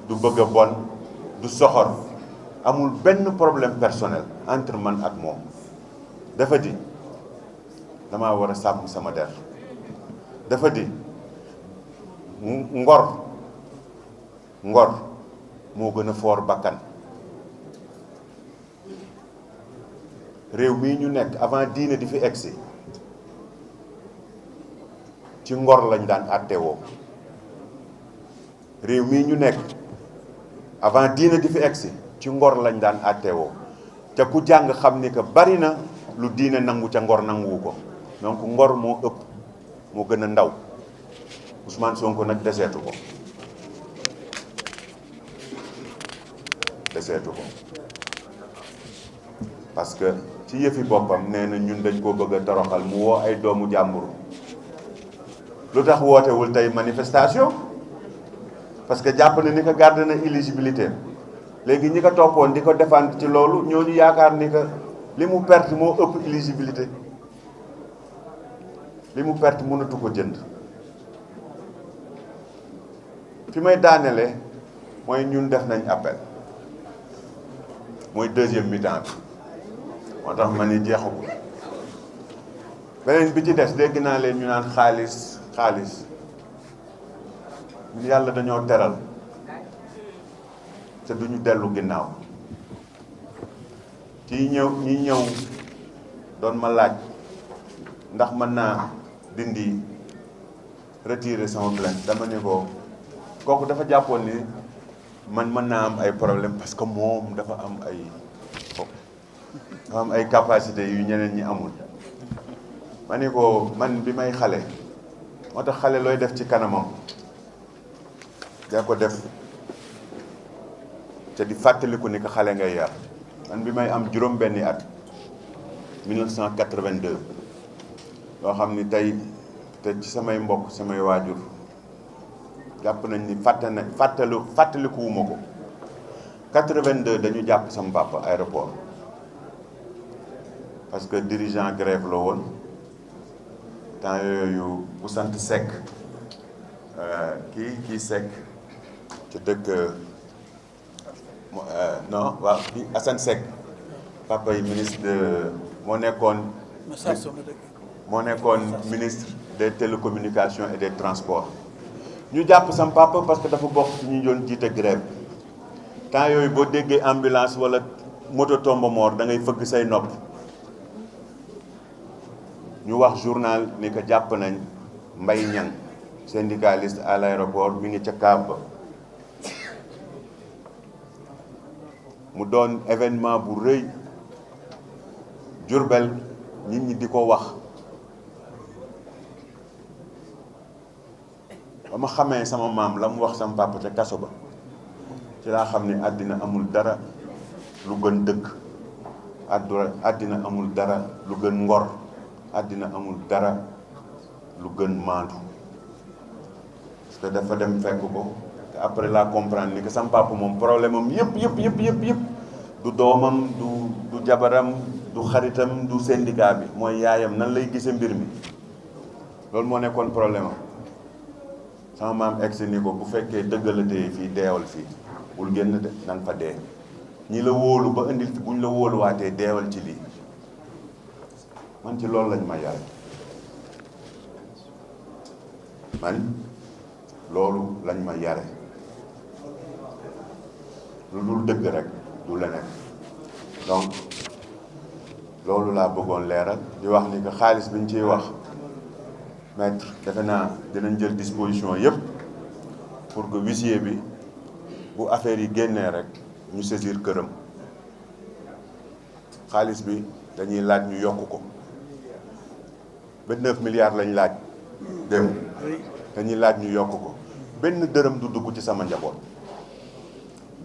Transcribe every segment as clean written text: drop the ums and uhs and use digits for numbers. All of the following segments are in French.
du bëgg a bon du soxor amul benn problème personnel entre man ak moom dafa di damaa war a sàmm sama der dafa di ngor moo gën a foor bakkan réew mii ñu nekk avant diine di fi egsi ci ngor lañ daan àttewoo réew mii ñu nekk avant diine di fi egsi ci ngor lañ daan àttewoo te ku jàng xam ni que bari na lu diine nangu ca ngor nanguwu ko donc ngor moo ëpp moo gën a ndaw Ousmane Sonko nag deseetu ko parce que ci yëfi boppam nee na ñun dañ koo bëgg a toroxal mu woo ay doomu jàmbur lu tax wootewul tey manifestation parce que jàpp na ni ko garde na éligibilité léegi ñi ko toppoon di ko défendre ci loolu ñooñu yaakaar ni que li mu perte moo ëpp éligibilité li mu perte mënatu ko jënd fi may daanele mooy ñun def nañ appel mooy deuxième mi-temps bi moo tax ma ni jeexagul beneen bi ci des dégg naa leen ñu naan xaalis ñun yàlla dañoo teral te duñu dellu ginnaaw ñi ñëw doon ma laaj ndax mën naa dindi retirer sama plainte dama ne ko kooku dafa jàppoon ni man mën naa am ay problème parce que moom dafa am ay capacité yu ñeneen ñi amul ma ne ko man bi may xale moo tax xale looy def ci kanamam da ko def te di fàttaliku ni ko xale ngay yar man bi may am juróom benni at 1982 loo xam ni tey te ci samay mbokk samay waajur jàpp nañ ni fàttalikuwuma ko 82 dañu jàpp sama papa aéroport parce que dirigeant grève la woon temps yooyu bu sant Seck kii Seck ci dëkk non waaw kii Assane Seck papa yi ministre de moo nekkoon ministre des télécommunications et des transports ñu jàpp sam papa parce que dafa bokk ci ñu doon jiite grève temps yooyu boo déggee ambulance wala moto tombe mort da ngay fëgg say nopp ñu wax journal ni que jàpp nañ Mbaye Niang syndicaliste à l'aéroport mi ngi ca kaab ba mu doon événement bu rëy Jurbel nit ñi di ko wax ba ma xamee sama maam la mu wax sama papa ca kaso ba ci laa xam ne àddina amul dara lu gën dëgg àddina amul dara lu gën ngor àddina amul dara lu gën maandu parce que dafa dem fekk ko te après la comprendre ni que sama papa moom problème am yëpp du doomam du jabaram du xaritam du syndicat bi mooy yaayam nan lay gise mbir mi loolu moo nekkoon problème am sama maam egsi ni ko bu fekkee dëggalatee fii deewal fii bul génn de nan fa dee ñi la wóolu ba indil fi buñ la wóoluwaatee deewal ci lii man ci loolu lañ ma yare man loolu lañ ma yare lu dul dëgg rek du leneen donc loolu laa bëggoon leeral di wax ni que xaalis bi ñu ciy wax maître defe naa dinañ jël disposition yëpp pour que huissier bi bu affaire yi génnee rek ñu saisir këram xaalis bi dañuy laaj ñu yokk ko 29 milliards lañ laaj dem dañuy laaj ñu yokk ko benn dërëm du dugg ci sama njaboot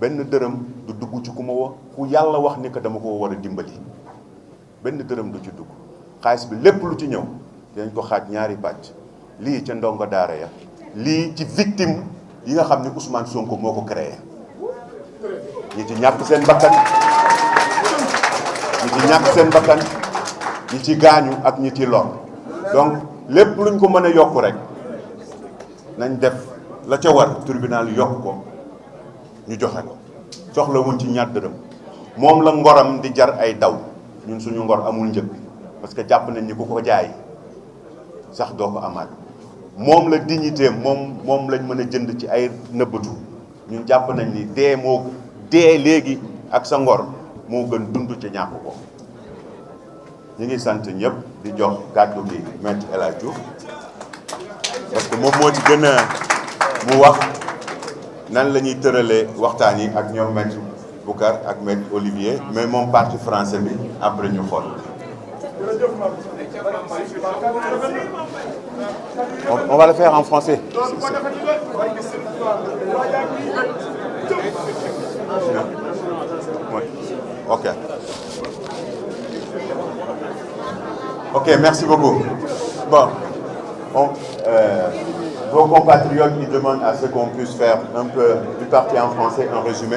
benn dërëm du dugg ci ku ma wax ku yàlla wax ni que dama ko war a dimbali benn dërëm du ci dugg xaalis bi lépp lu ci ñëw dañ ko xaaj ñaari pàcc lii ca ndongo daara ya lii ci victime yi nga xam ne Ousmane Sonko moo ko créé ñi ci ñàkk seen bakkan ñi ci gaañu ak ñi ci lor donc lépp luñ ko mën a yokk rek nañ def la ca war tribunal yokk ko ñu joxe ko soxlawuñ ci ñaar dërëm moom la ngoram di jar ay daw ñun suñu ngor amul njëg parce que jàpp nañ ni ku ko jaay sax doo ko amaat moom la dignité moom lañ mën a jënd ci ay nëbbatu ñun jàpp nañ ni dee léegi ak sa ngor moo gën dund ci ñàkk ko ñu ngi sant ñëpp di jox kàddu gi Maître El Hadji Diouf parce que moom moo ci gën a mu wax nan la ñuy tëralee waxtaan yi ak ñoom Maître Boucar ak Maître Olivier mais moom parti français bi après ñu xool. On va le faire en français. Oui. Ok. Ok, merci beaucoup. Bon, vos compatriotes, ils demandent à ce qu'on puisse faire un peu du parti en français, un résumé.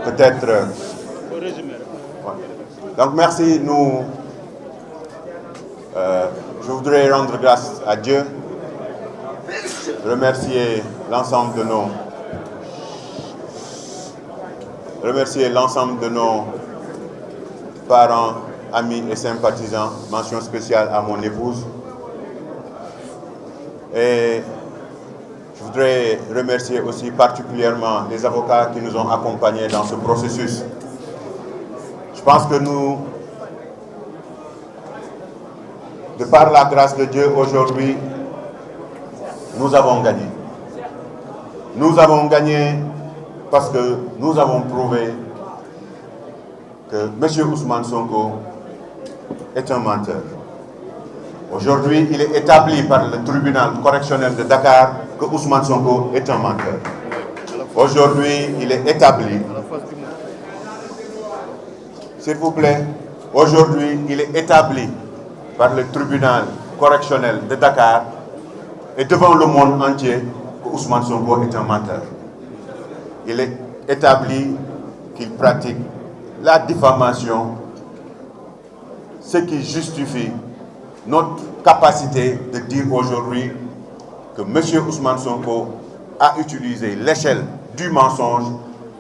Peut-être. Ouais. Donc, merci. Je voudrais rendre grâce à Dieu, remercier l'ensemble de nos parents, amis et sympathisants. Mention spéciale à mon épouse. Et je voudrais remercier aussi particulièrement les avocats qui nous ont accompagnés dans ce processus. Je pense que de par la grâce de Dieu, aujourd'hui, nous avons gagné. Nous avons gagné parce que nous avons prouvé que M. Ousmane Sonko est un menteur. Aujourd'hui, il est établi par le tribunal correctionnel de Dakar que Ousmane Sonko est un menteur. Aujourd'hui, il est établi. S'il vous plaît, aujourd'hui, il est établi par le tribunal correctionnel de Dakar et devant le monde entier que Ousmane Sonko est un menteur. Il est établi qu'il pratique la diffamation, ce qui justifie notre capacité de dire aujourd'hui que M. Ousmane Sonko a utilisé l'échelle du mensonge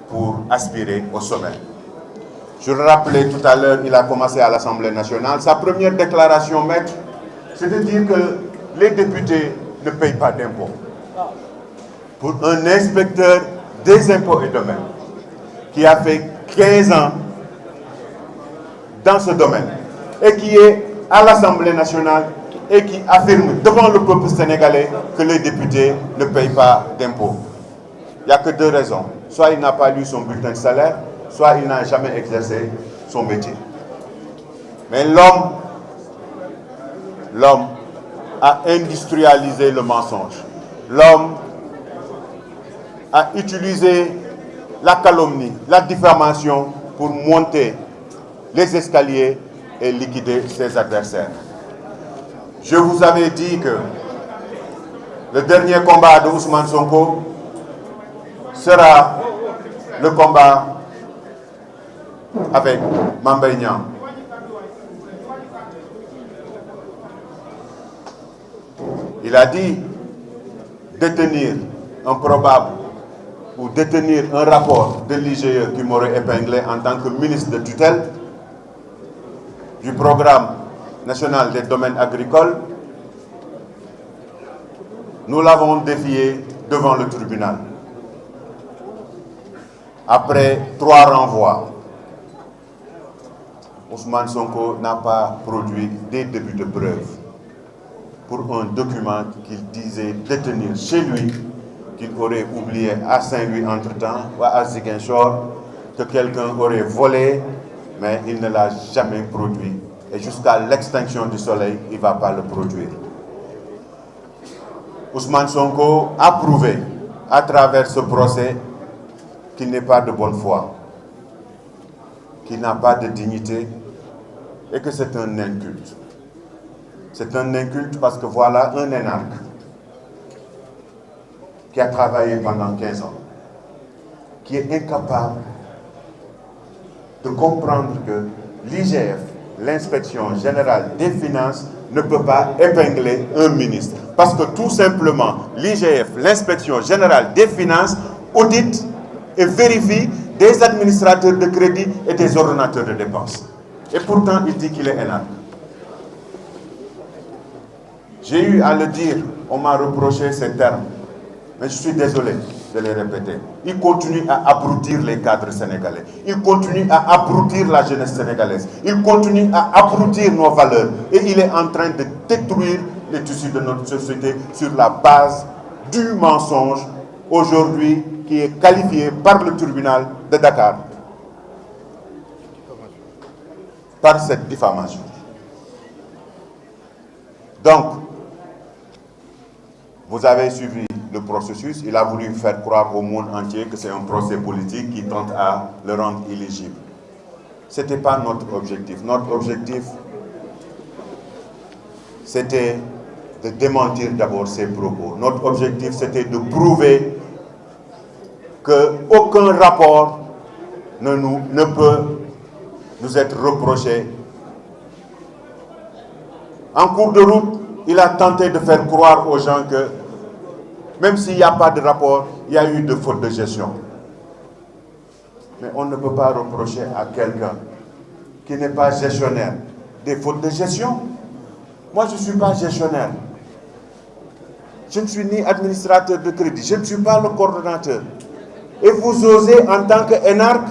pour aspirer au sommet. Je le rappelais tout à l'heure, il a commencé à l'Assemblée nationale. Sa première déclaration, maître, c'est de dire que les députés ne payent pas d'impôts. Pour un inspecteur des impôts et domaines qui a fait 15 ans dans ce domaine et qui est à l'Assemblée nationale et qui affirme devant le peuple sénégalais que les députés ne payent pas d'impôts. Il n'y a que deux raisons. Soit il n'a pas lu son bulletin de salaire, soit il n'a jamais exercé son métier. Mais l'homme a industrialisé le mensonge. L'homme a utilisé la calomnie, la diffamation pour monter les escaliers et liquider ses adversaires. Je vous avais dit que le dernier combat de Ousmane Sonko sera le combat avec Mame Mbaye Niang. Il a dit détenir un probable ou détenir un rapport de l'IGE qui m'aurait épinglé en tant que ministre de tutelle du programme national des domaines agricoles. Nous l'avons défié devant le tribunal. Après 3 renvois, Ousmane Sonko n'a pas produit des débuts de preuve pour un document qu'il disait détenir chez lui, qu'il aurait oublié à Saint-Louis entre-temps, ou à Ziguinchor, que quelqu'un aurait volé, mais il ne l'a jamais produit. Et jusqu'à l'extinction du soleil, il ne va pas le produire. Ousmane Sonko a prouvé à travers ce procès qu'il n'est pas de bonne foi, qu'il n'a pas de dignité et que c'est un inculte. C'est un inculte parce que voilà un énarque qui a travaillé pendant 15 ans, qui est incapable de comprendre que l'IGF, l'inspection générale des finances, ne peut pas épingler un ministre. Parce que tout simplement, l'IGF, l'inspection générale des finances, audite et vérifie des administrateurs de crédit et des ordonnateurs de dépenses. Et pourtant, il dit qu'il est énarque. J'ai eu à le dire, on m'a reproché ces termes, mais je suis désolé de les répéter. Il continue à abrutir les cadres sénégalais. Il continue à abrutir la jeunesse sénégalaise. Il continue à abrutir nos valeurs. Et il est en train de détruire les tissus de notre société sur la base du mensonge, aujourd'hui, qui est qualifié par le tribunal de Dakar par cette diffamation. Donc, vous avez suivi le processus. Il a voulu faire croire au monde entier que c'est un procès politique qui tente à le rendre éligible. Ce n'était pas notre objectif. Notre objectif, c'était de démentir d'abord ces propos. Notre objectif, c'était de prouver qu'aucun rapport ne peut nous être reproché. En cours de route, il a tenté de faire croire aux gens que même s'il n'y a pas de rapport, il y a eu de fautes de gestion. Mais on ne peut pas reprocher à quelqu'un qui n'est pas gestionnaire des fautes de gestion. Moi, je ne suis pas gestionnaire. Je ne suis ni administrateur de crédit. Je ne suis pas le coordonnateur. Et vous osez, en tant qu'énarque,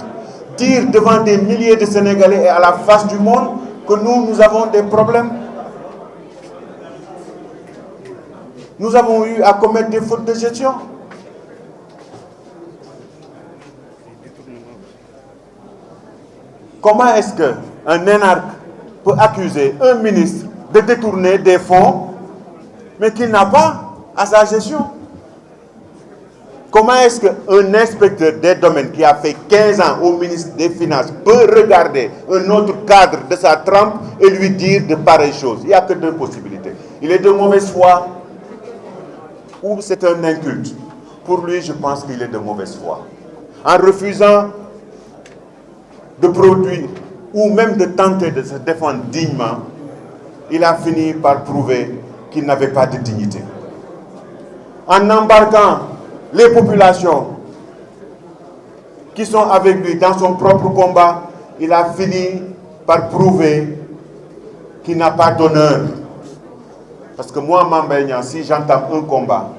dire devant des milliers de Sénégalais et à la face du monde que nous avons des problèmes. Nous avons eu à commettre des fautes de gestion. Comment est-ce qu'un énarque peut accuser un ministre de détourner des fonds, mais qu'il n'a pas à sa gestion? Comment est-ce qu'un inspecteur des domaines qui a fait 15 ans au ministre des Finances peut regarder un autre cadre de sa trempe et lui dire de pareilles choses? Il n'y a que deux possibilités. Il est de mauvaise foi ou c'est un inculte. Pour lui, je pense qu'il est de mauvaise foi. En refusant de produire ou même de tenter de se défendre dignement, il a fini par prouver qu'il n'avait pas de dignité. En embarquant les populations qui sont avec lui dans son propre combat, il a fini par prouver qu'il n'a pas d'honneur. Parce que moi, Mame Mbaye Niang, si j'entame un combat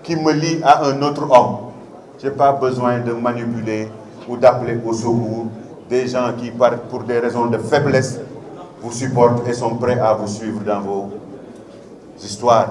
qui me lie à un autre homme, je n'ai pas besoin de manipuler ou d'appeler au secours des gens qui, pour des raisons de faiblesse, vous supportent et sont prêts à vous suivre dans vos histoires.